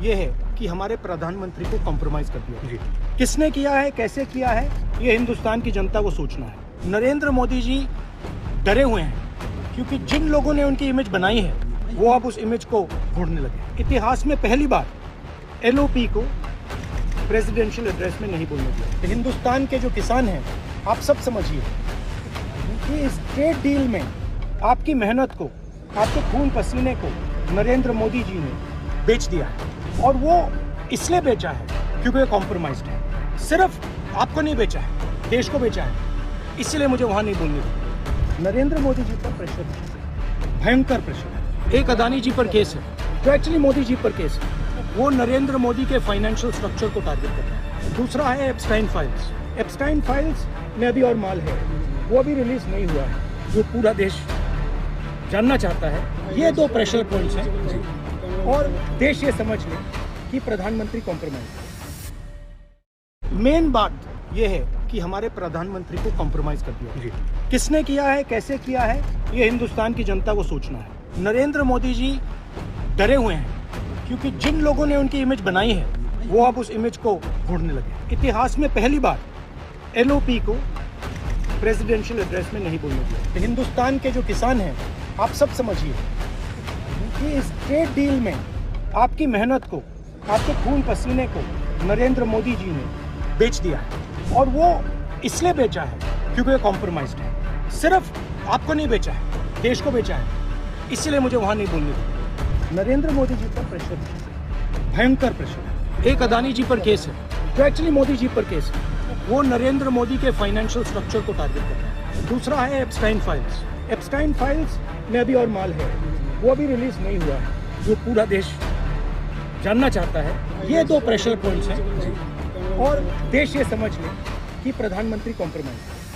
ये है कि हमारे प्रधानमंत्री को कॉम्प्रोमाइज कर दिया। किसने किया है, कैसे किया है, ये हिंदुस्तान की जनता को सोचना है। नरेंद्र मोदी जी डरे हुए हैं क्योंकि जिन लोगों ने उनकी इमेज बनाई है वो अब उस इमेज को फोड़ने लगे। इतिहास में पहली बार एलओपी को प्रेसिडेंशियल एड्रेस में नहीं बोलने दिया। हिंदुस्तान के जो किसान हैं, आप सब समझिए कि इस ट्रेड डील में आपकी मेहनत को, आपके खून पसीने को नरेंद्र मोदी जी ने बेच दिया है। और वो इसलिए बेचा है क्योंकि वो कॉम्प्रोमाइज्ड है। सिर्फ आपको नहीं बेचा है, देश को बेचा है। इसलिए मुझे वहाँ नहीं बोलने दिया। नरेंद्र मोदी जी पर प्रेशर है, भयंकर प्रेशर है। एक अदानी जी पर केस है जो एक्चुअली मोदी जी पर केस है। वो नरेंद्र मोदी के फाइनेंशियल स्ट्रक्चर को टारगेट कर रहा है। दूसरा है एप्स्टाइन फाइल्स। एप्स्टाइन फाइल्स में अभी और माल है, वो अभी रिलीज नहीं हुआ है, जो पूरा देश जानना चाहता है। ये दो प्रेशर पॉइंट्स हैं और देश ये समझ ले कि प्रधानमंत्री कॉम्प्रोमाइज है। मेन बात ये है कि हमारे प्रधानमंत्री को कॉम्प्रोमाइज कर दिया। किसने किया है, कैसे किया है, ये हिंदुस्तान की जनता को सोचना है। नरेंद्र मोदी जी डरे हुए हैं क्योंकि जिन लोगों ने उनकी इमेज बनाई है वो अब उस इमेज को फोड़ने लगे। इतिहास में पहली बार एलओपी को प्रेसिडेंशियल एड्रेस में नहीं बोलने दिया। हिंदुस्तान के जो किसान हैं, आप सब समझिए कि इस ट्रेड डील में आपकी मेहनत को, आपके खून पसीने को नरेंद्र मोदी जी ने बेच दिया है। और वो इसलिए बेचा है क्योंकि वो कॉम्प्रोमाइज्ड है। सिर्फ आपको नहीं बेचा है, देश को बेचा है। इसलिए मुझे वहाँ नहीं बोलने दिया। नरेंद्र मोदी जी पर प्रेशर है, भयंकर प्रेशर है। एक अदानी जी पर केस है जो एक्चुअली मोदी जी पर केस है। वो नरेंद्र मोदी के फाइनेंशियल स्ट्रक्चर को टारगेट कर रहा है। दूसरा है एप्स्टाइन फाइल्स। एप्स्टाइन फाइल्स में अभी और माल है, वो अभी रिलीज नहीं हुआ है, जो पूरा देश जानना चाहता है। ये दो प्रेशर पॉइंट्स हैं और देश ये समझ ले कि प्रधानमंत्री कॉम्प्रोमाइज है।